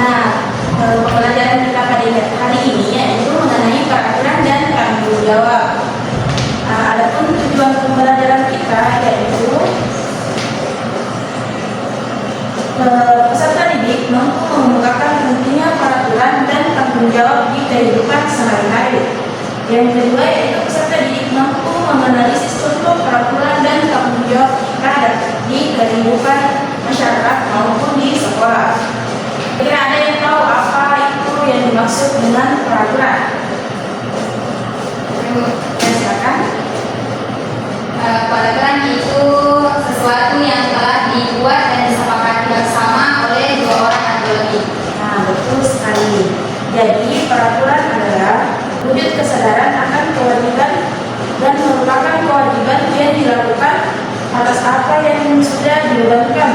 Nah, pembelajaran kita pada hari ini yaitu mengenai peraturan dan tanggung jawab. Adapun tujuan pembelajaran kita yaitu peserta didik mampu mengemukakan pentingnya peraturan dan tanggung jawab di kehidupan sehari-hari. Yang kedua yaitu peserta didik mampu menganalisis contoh peraturan dan tanggung jawab kita di kehidupan masyarakat maupun di sekolah. Kira ada yang tahu apa itu yang dimaksud dengan peraturan? Ya, silakan. Peraturan itu sesuatu yang telah dibuat dan disepakati bersama oleh dua orang atau lebih. Nah, betul sekali. Jadi peraturan adalah wujud kesadaran akan kewajiban dan merupakan kewajiban yang dilakukan atas apa yang sudah dibebankan.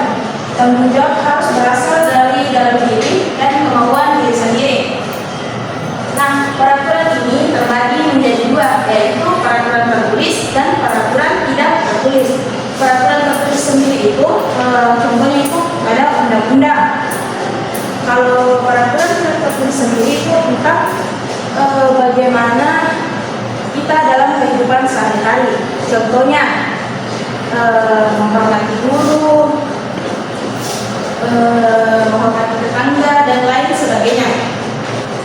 Tanggung jawab harus berasal dari dalam diri dan kemauan diri sendiri. Nah, peraturan ini terbagi menjadi dua, yaitu peraturan tertulis dan peraturan tidak tertulis. Peraturan tertulis sendiri itu contohnya itu pada undang-undang. Kalau peraturan tertulis sendiri itu tentang bagaimana kita dalam kehidupan sehari-hari. Contohnya menghormati guru, menghormati tetangga dan lain sebagainya.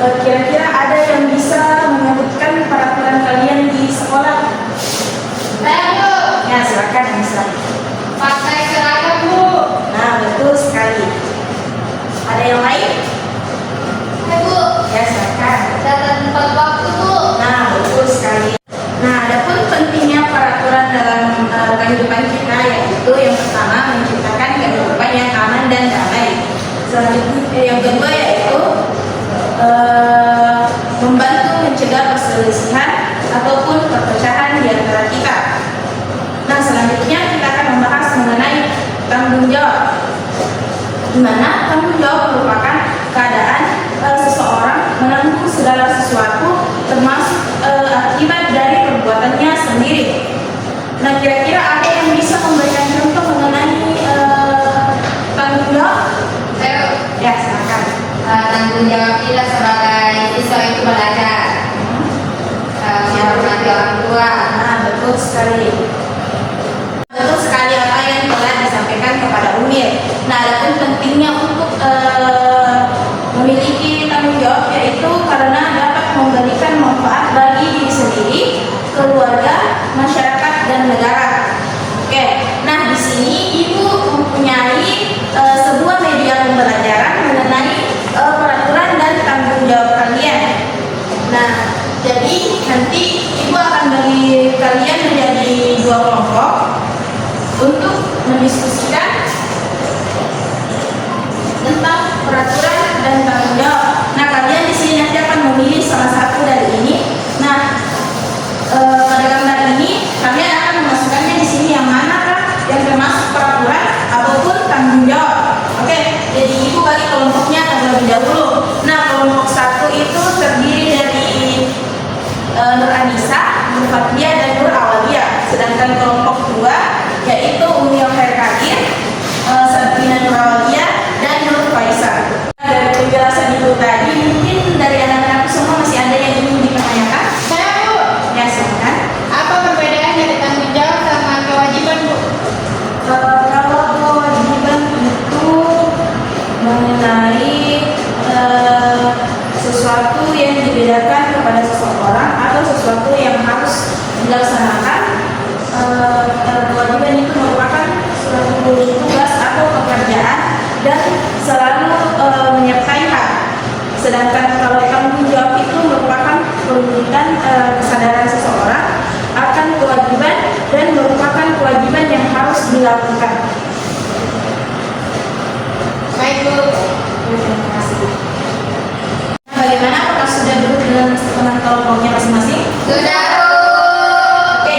Kira-kira ada yang bisa menyebutkan peraturan kalian di sekolah? Saya Bu, Ya, silakan bisa. pakai seragam Bu. Nah, betul sekali. Ada yang lain? Saya Bu, Ya, silakan. data tempat waktu Bu. Nah, betul sekali. Nah, adapun pentingnya peraturan dalam kehidupan kita yaitu yang pertama menciptakan kehidupan yang aman dan damai. Selanjutnya yang kedua yaitu membantu mencegah perselisihan ataupun perpecahan di antara kita. Nah, selanjutnya kita akan membahas mengenai tanggung jawab. Di mana tanggung jawab merupakan keadaan seseorang menanggung segala sesuatu termasuk akibat dari perbuatannya sendiri. Nah, kira-kira ada yang bisa memberikan contoh mengenai tanggung jawab? Saya Ya, silakan. tanggung jawab kita sebagai siswa itu belajar, menghormati orang tua. Nah, betul sekali. Betul sekali apa yang telah disampaikan kepada Umir. Nah, adapun pentingnya untuk memiliki tanggung jawab yaitu karena dapat memberikan manfaat bagi diri sendiri, keluarga, masyarakat dan negara. Oke, nah di sini Ibu mempunyai sebuah media pembelajaran mengenai peraturan dan tanggung jawab kalian. Nah, jadi nanti Ibu akan bagi kalian menjadi dua kelompok untuk mendiskusikan tentang peraturan dan tanggung jawab. Nah, kalian di sini nanti akan memilih salah satu dari ini. Nah, pada gambar ini kalian akan memasukkannya di sini yang mana yang termasuk peraturan ataupun tanggung jawab. Oke, jadi Ibu bagi kelompoknya terlebih dahulu. Nah, kelompok satu itu terdiri dari Nur Anissa, Nur Fathia dan Nur Awalia. Sedangkan kelompok dua yaitu Umi Khair Kadir, Sabrina Nur Awalia dan Nur Faisal. Dari penjelasan itu tadi mungkin dari anak-anak semua masih ada yang ingin ditanyakan? Saya Bu, Ya, silakan. apa perbedaan dari tanggung jawab sama kewajiban Bu? Kalau kewajiban itu mengenai sesuatu yang dibedakan kepada seseorang atau sesuatu yang harus dilaksanakan. Kewajiban itu merupakan suatu tugas atau pekerjaan dan selalu menyertai hak. Sedangkan kalau tanggung jawab itu merupakan perwujudan kesadaran seseorang akan kewajiban dan merupakan kewajiban yang harus dilakukan. Baik Bu. Terima kasih. Bagaimana? Apakah sudah duduk dengan kelompoknya masing-masing? Sudah Bu. Oke,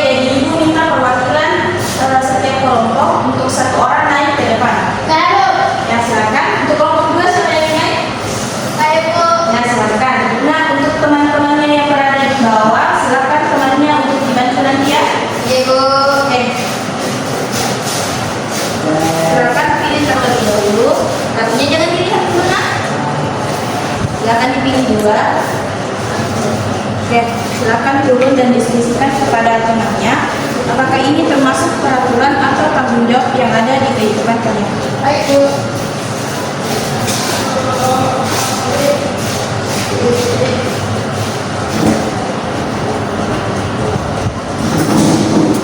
berdua. Oke, silakan turun dan diskusikan kepada temannya. Apakah ini termasuk peraturan atau tanggung jawab yang ada di kehidupan kalian? Baik, Bu.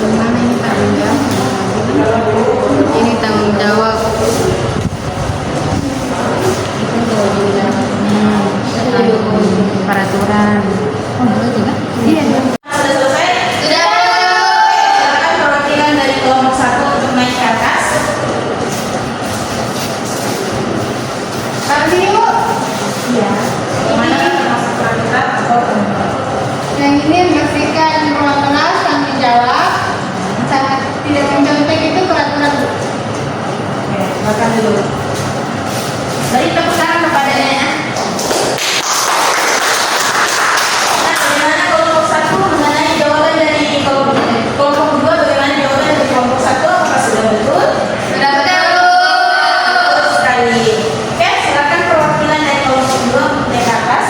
Bagaimana ini tanggung jawab? Ini tanggung jawab. Itu kalau dibilang peraturan. Oh, boleh juga? Iya. Sudah selesai? Sudah. Silakan perwakilan dari kelompok 1 untuk naik ke atas. Kami yuk. Iya. Mana termasuk peraturan atau tanggung jawab? Yang ini memastikan ruang kelas tanggung jawab. Sangat tidak mencontek itu peraturan, Bu. Oke, silakan dulu. Beri tepuk tangan kepadanya. Nah, bagaimana kelompok 1 mengenai jawaban dari kelompok 2? Bagaimana jawaban dari kelompok 1? Apakah sudah betul? Sudah betul. Betul sekali. Oke, silakan perwakilan dari kelompok 2 untuk naik ke atas.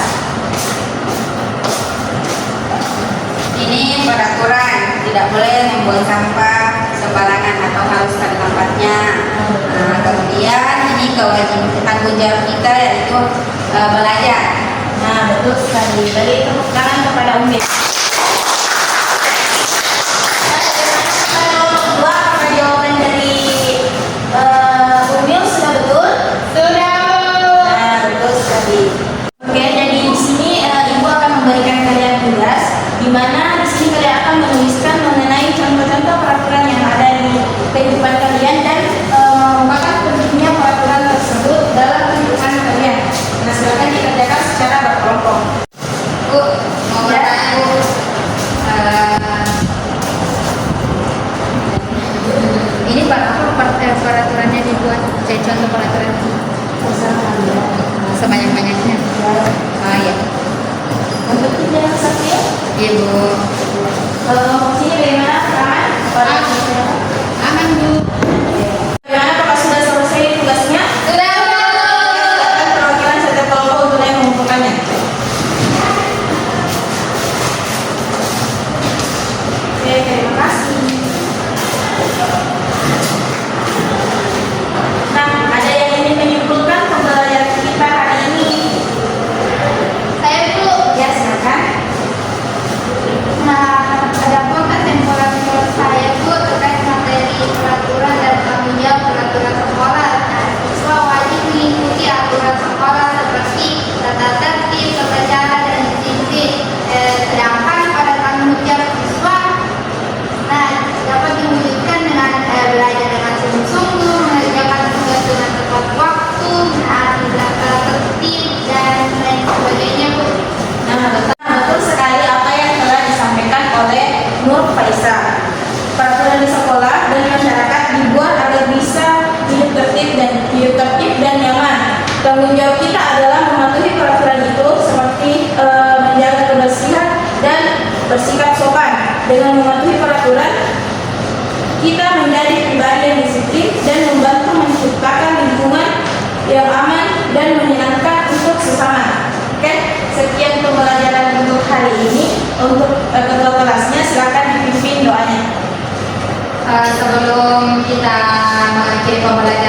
Ini peraturan, tidak boleh membuang sampah sembarangan atau harus pada tempatnya. Nah, kemudian ini kewajiban tanggung jawab kita yaitu belajar. Nah, betul sekali. Beri tepuk tangan kepada Umi. Kelompok 2, apakah jawaban dari Umil sudah betul? Sudah. Nah, betul sekali. Oke, jadi di sini Ibu akan memberikan kalian tugas, di mana di sini kalian akan menuliskan mengenai contoh-contoh peraturan yang ada di kehidupan kalian dan mengungkapkan pentingnya peraturan tersebut dalam kehidupan kalian. Nah, silakan dikerjakan secara berkelompok. Bu, mau bertanya, Bu. Ini peraturannya dibuat, saya contoh peraturan sebanyak-banyaknya. Oh iya. Untuk tidak sakit, Iya, Bu. sini bagaimana? Aman? Aman, Bu. Bagaimana? Apakah sudah selesai tugasnya? Sudah. Silakan perwakilan setiap kelompok untuk yang mengumpulkannya. Oke, terima kasih. Nah, ada yang ingin menyimpulkan pembelajaran kita hari ini? Saya, Bu. Ya, silakan. Nah, ada konten temporer menurut saya, Bu, terkait materi peraturan dan tanggung jawab peraturan sekolah. Nah, siswa wajib mengikuti aturan sekolah seperti tata tertib, tata cara, dan disiplin. Sedangkan pada tanggung jawab siswa, nah, dapat diwujudkan dengan belajar dengan sungguh-sungguh, mengerjakan tugas dengan tepat waktu, menaati tata tertib, dan lain sebagainya, Bu. Nah, betul sekali apa yang telah disampaikan oleh Nur Faisal. Peraturan di sekolah dan masyarakat dibuat agar bisa hidup tertib dan nyaman. Tanggung jawab kita adalah mematuhi peraturan itu seperti menjaga kebersihan dan bersikap sopan. Dengan mematuhi peraturan, kita menjadi pribadi yang disiplin dan membantu menciptakan lingkungan yang aman dan menyenangkan untuk sesama. Oke, sekian pembelajaran untuk hari ini. Untuk ketua kelasnya silakan dipimpin doanya. Sebelum kita mengakhiri pembelajaran